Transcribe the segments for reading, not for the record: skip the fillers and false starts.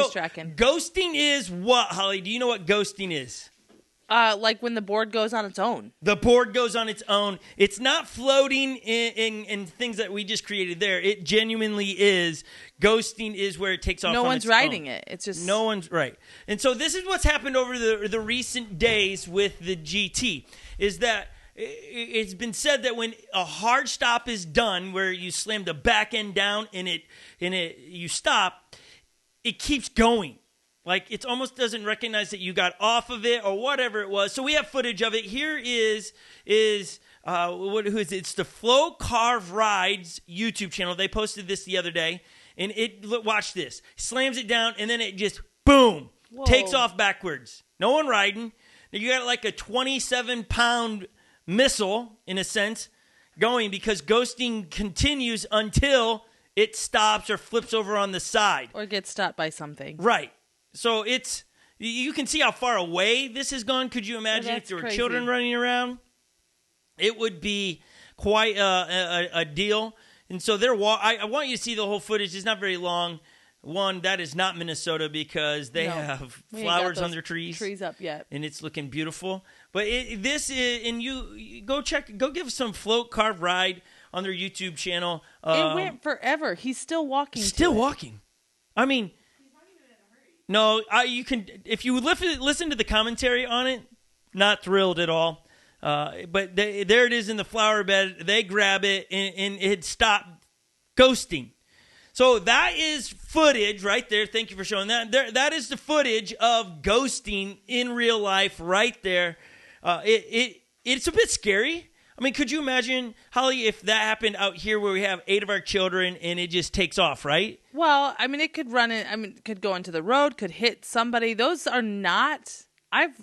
He's tracking. Ghosting is what, Holly? Do you know what ghosting is? Like when the board goes on its own. The board goes on its own. It's not floating in things that we just created there. It genuinely is. Ghosting is where it takes off. No on one's its riding own. it. It's just no one's right. And so this is what's happened over the recent days with the GT. Is that it's been said that when a hard stop is done, where you slam the back end down and you stop, it keeps going. Like, it almost doesn't recognize that you got off of it or whatever it was. So we have footage of it. Here is who is it? It's the Flow Carve Rides YouTube channel. They posted this the other day. And watch this. Slams it down, and then it just, boom, takes off backwards. No one riding. You got like a 27-pound missile, in a sense, going because ghosting continues until it stops or flips over on the side. Or gets stopped by something. Right. So you can see how far away this has gone. Could you imagine if there were children running around? It would be quite a deal. And so I want you to see the whole footage. It's not very long. One, that is not Minnesota because they have flowers on their trees. Trees up yet. And it's looking beautiful. But this is, and you go give some Float Carve Ride on their YouTube channel. It went forever. He's still walking. Still walking. I mean, no, you can, if you listen to the commentary on it, not thrilled at all. But there it is in the flower bed. They grab it, and it stopped ghosting. So that is footage right there. Thank you for showing that. That is the footage of ghosting in real life right there. It's a bit scary. I mean, could you imagine, Holly, if that happened out here where we have 8 of our children and it just takes off, right? Well, I mean, it could it could go into the road, could hit somebody. Those are not... I've,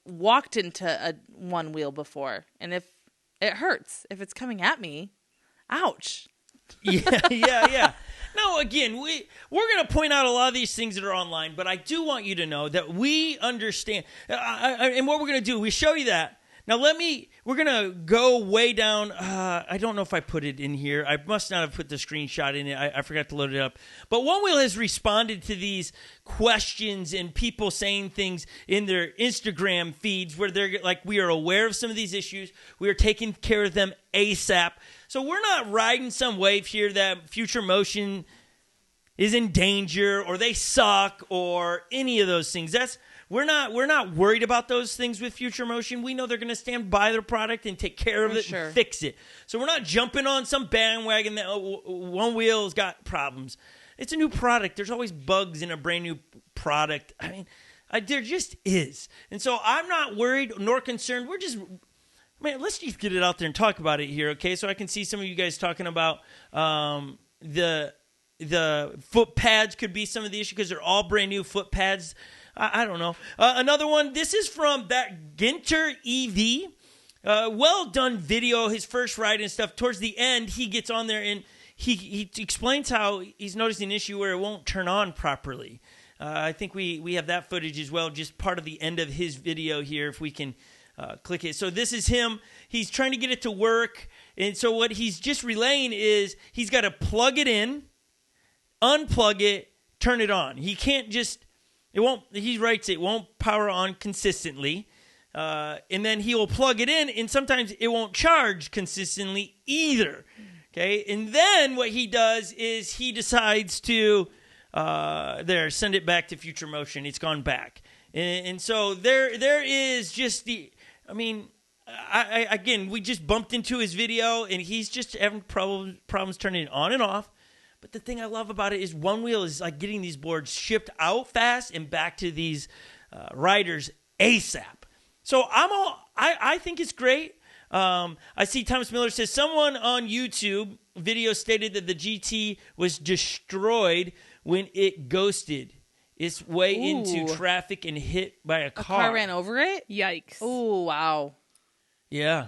walked into a one wheel before, and if it hurts, if it's coming at me, ouch. Yeah. No, again, we're going to point out a lot of these things that are online, but I do want you to know that we understand. And what we're going to do, we show you that. Now, we're going to go way down. I don't know if I put it in here. I must not have put the screenshot in it. I forgot to load it up. But ONEWHEEL has responded to these questions and people saying things in their Instagram feeds where they're like, we are aware of some of these issues. We are taking care of them ASAP. So we're not riding some wave here that Future Motion is in danger or they suck or any of those things. We're not worried about those things with Future Motion. We know they're going to stand by their product and take care of it and fix it. So we're not jumping on some bandwagon that ONEWHEEL's got problems. It's a new product. There's always bugs in a brand new product. I mean, there just is. And so I'm not worried nor concerned. Let's just get it out there and talk about it here, okay? So I can see some of you guys talking about the foot pads could be some of the issue because they're all brand new foot pads. I don't know. Another one, this is from that Ginter EV. Well done video, his first ride and stuff. Towards the end, he gets on there and he explains how he's noticing an issue where it won't turn on properly. I think we have that footage as well, just part of the end of his video here, if we can click it. So this is him. He's trying to get it to work. And so what he's just relaying is he's got to plug it in, unplug it, turn it on. He can't just... he writes it won't power on consistently. And then he will plug it in, and sometimes it won't charge consistently either. Okay? And then what he does is he decides to send it back to Future Motion. It's gone back. And so there is just again, we just bumped into his video, and he's just having problems turning it on and off. But the thing I love about it is ONEWHEEL is like getting these boards shipped out fast and back to these riders ASAP. So I think it's great. I see Thomas Miller says someone on YouTube video stated that the GT was destroyed when it ghosted its way into traffic and hit by a car. A car ran over it? Yikes. Oh, wow. Yeah.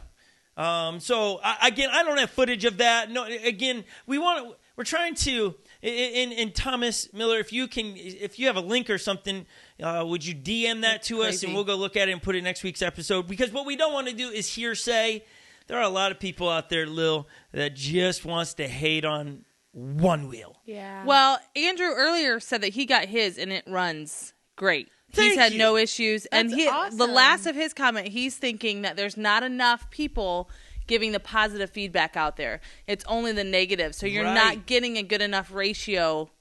So again, I don't have footage of that. No, again, we're trying to, and Thomas Miller, if you have a link or something, would you DM that to us and we'll go look at it and put it in next week's episode? Because what we don't want to do is hearsay. There are a lot of people out there, Lil, that just wants to hate on one wheel. Yeah. Well, Andrew earlier said that he got his and it runs great. He's Thank had you. no issues. And That's awesome. the last of his comment, he's thinking that there's not enough people giving the positive feedback out there. It's only the negative. So you're Right. not getting a good enough ratio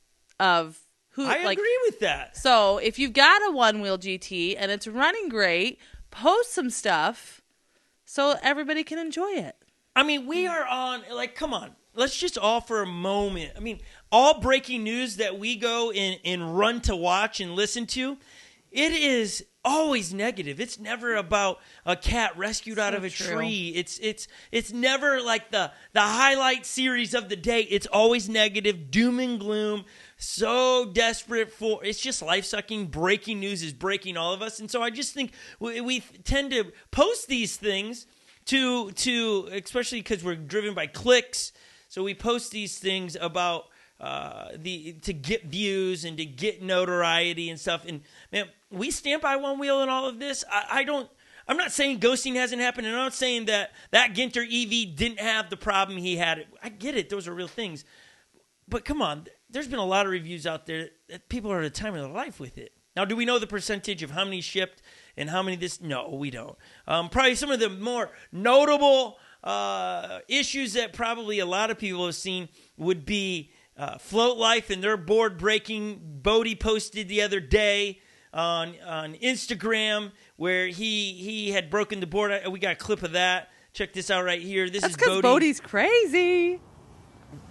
of who. I agree with that. So if you've got a Onewheel GT and it's running great, post some stuff so everybody can enjoy it. I mean, we are on, like, come on. Let's just all for a moment. I mean, all breaking news that we go and run to watch and listen to, it is always negative. It's never about a cat rescued out of a tree. It's never like the highlight series of the day. It's always negative, doom and gloom. So desperate for, it's just life-sucking. Breaking news is breaking all of us. And so I just think we tend to post these things to especially because we're driven by clicks. So we post these things about to get views and to get notoriety and stuff. And man, we stand by One Wheel in all of this. I'm not saying ghosting hasn't happened, and I'm not saying that Ginter EV didn't have the problem he had. I get it; those are real things. But come on, there's been a lot of reviews out there that people are at a time of their life with it. Now, do we know the percentage of how many shipped and how many this? No, we don't. Probably some of the more notable issues that probably a lot of people have seen would be Float Life and their board breaking. Bodie posted the other day on Instagram where he had broken the board. We got a clip of that. Check this out right here. This That's is because Bodie. Bodie's crazy.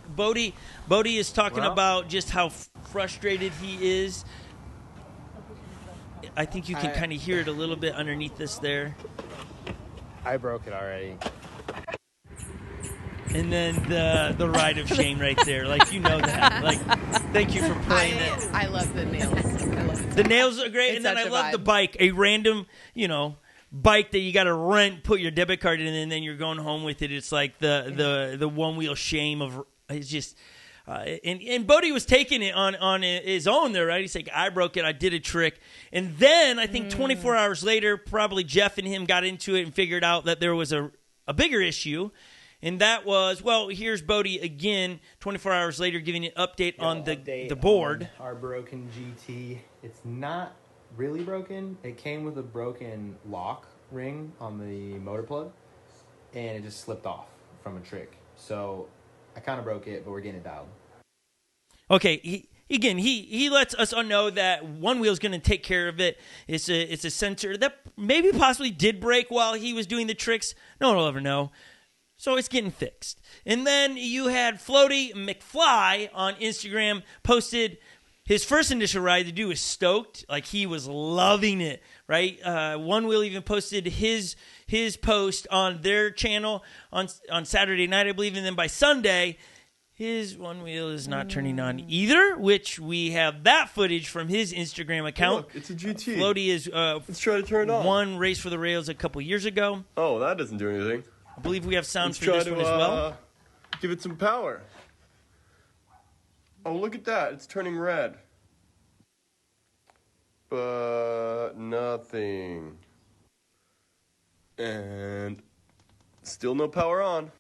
Bodie is talking about just how frustrated he is. I think you can kind of hear it a little bit underneath this there. I broke it already. And then the ride of shame right there. Like, you know that. Like, thank you for playing it. I love the nails. I love it. The nails are great. It's And then I such a love the vibe. bike. A random, bike that you got to rent, put your debit card in, and then you're going home with it. It's like the one wheel shame of, it's just, and Bodie was taking it on his own there, right? He's like, I broke it. I did a trick. And then I think 24 hours later, probably Jeff and him got into it and figured out that there was a bigger issue. And that was, well, here's Bodie again, 24 hours later, giving an update on the board. On our broken GT. It's not really broken. It came with a broken lock ring on the motor plug, and it just slipped off from a trick. So I kind of broke it, but we're getting it dialed. Okay, he lets us all know that One Wheel's going to take care of it. It's a sensor that maybe possibly did break while he was doing the tricks. No one will ever know. So it's getting fixed. And then you had Floaty McFly on Instagram posted his first initial ride. The dude was stoked. Like, he was loving it, right? One Wheel even posted his post on their channel on Saturday night, I believe. And then by Sunday, his One Wheel is not turning on either, which we have that footage from his Instagram account. Look, it's a GT. Floaty is Let's try to turn it on. won Race for the Rails a couple years ago. Oh, that doesn't do anything. I believe we have sound Let's for try this to one as well. give it some power. Oh, look at that. It's turning red. But nothing. And still no power on.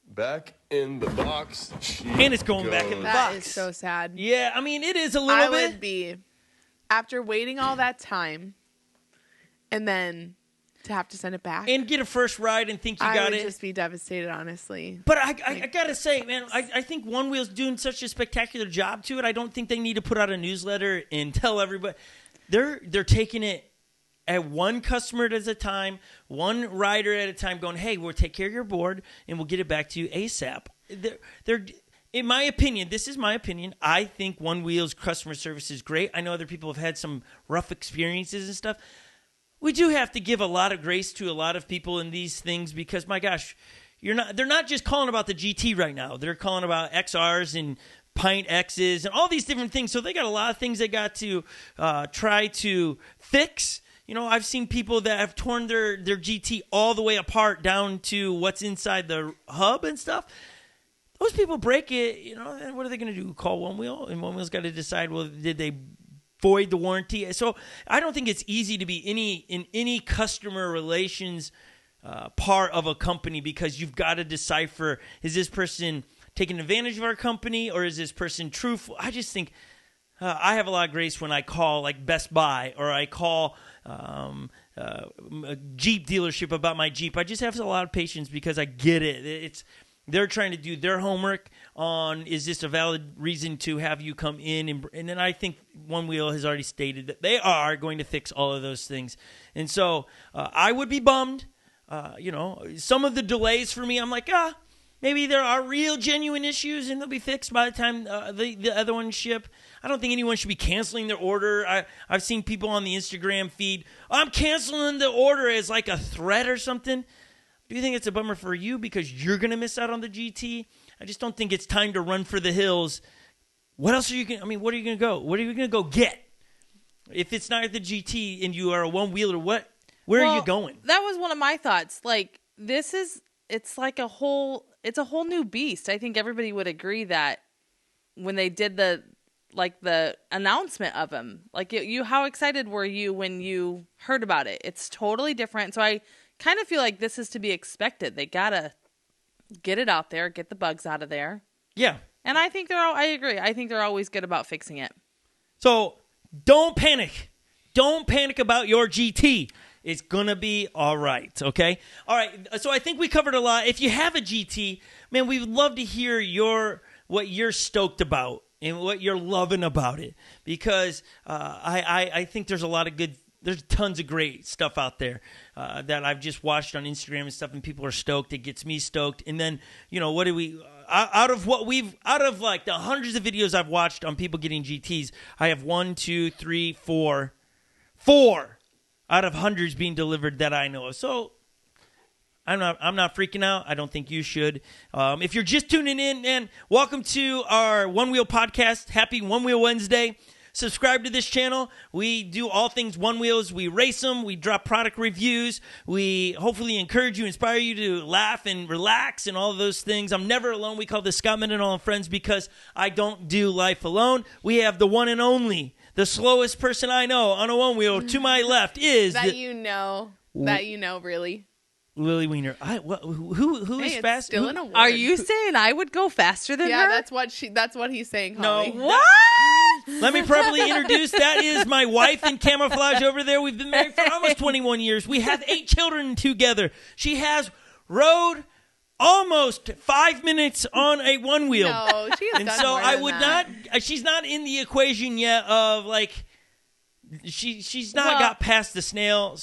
Back in the box. And it's going back in the That box. is so sad. Yeah, I mean, it is a I little would bit. be, after waiting all that time, and then to have to send it back. And get a first ride and think you I got would it. just be devastated, honestly. But I got to say, man, I think One Wheel's doing such a spectacular job to it. I don't think they need to put out a newsletter and tell everybody. They're taking it at one customer at a time, one rider at a time, going, hey, we'll take care of your board, and we'll get it back to you ASAP. They're in my opinion, this is my opinion, I think One Wheel's customer service is great. I know other people have had some rough experiences and stuff. We do have to give a lot of grace to a lot of people in these things because, my gosh, they're not just calling about the GT right now. They're calling about XRs and Pint X's and all these different things. So they got a lot of things they got to try to fix. I've seen people that have torn their GT all the way apart down to what's inside the hub and stuff. Those people break it, and what are they going to do? Call One Wheel? And One Wheel's got to decide, well, did they void the warranty? So I don't think it's easy to be in any customer relations part of a company because you've got to decipher, is this person taking advantage of our company, or is this person truthful? I just think I have a lot of grace when I call like Best Buy or I call a Jeep dealership about my Jeep. I just have a lot of patience because I get it. They're trying to do their homework on, is this a valid reason to have you come in? And then I think One Wheel has already stated that they are going to fix all of those things. And so I would be bummed. Some of the delays for me, I'm like, maybe there are real genuine issues and they'll be fixed by the time the other ones ship. I don't think anyone should be canceling their order. I've seen people on the Instagram feed, I'm canceling the order as like a threat or something. Do you think it's a bummer for you because you're going to miss out on the GT? I just don't think it's time to run for the hills. What else are you going to, what are you going to go? What are you going to go get? If it's not the GT and you are a one-wheeler, where are you going? That was one of my thoughts. Like, it's a whole new beast. I think everybody would agree that when they did the announcement of him, like how excited were you when you heard about it? It's totally different. So I kind of feel like this is to be expected. They gotta get it out there, get the bugs out of there. Yeah. And I think I agree. I think they're always good about fixing it. So don't panic. Don't panic about your GT. It's going to be all right, okay? All right, so I think we covered a lot. If you have a GT, man, we would love to hear what you're stoked about and what you're loving about it, because I think there's there's tons of great stuff out there that I've just watched on Instagram and stuff, and people are stoked. It gets me stoked. And then, what do we out of like the hundreds of videos I've watched on people getting GTs, I have 4 out of hundreds being delivered that I know of. So I'm not freaking out. I don't think you should. If you're just tuning in, man, welcome to our One Wheel podcast. Happy One Wheel Wednesday. Subscribe to this channel. We do all things One Wheels. We race them. We drop product reviews. We hopefully encourage you, inspire you to laugh and relax and all of those things. I'm never alone. We call this Scot, Mendenhall and Friends because I don't do life alone. We have the one and only, the slowest person I know on a one wheel to my left is really. Lily Wiener. Who is fast? Still an award. Are you saying I would go faster than her? Yeah, that's what he's saying, Holly. No. What? Let me properly introduce. That is my wife in camouflage over there. We've been married for almost 21 years. We have 8 children together. She has rode almost 5 minutes on a one wheel. No, she has and done so more I than would that. not. She's not in the equation yet of like. She's not got past the snail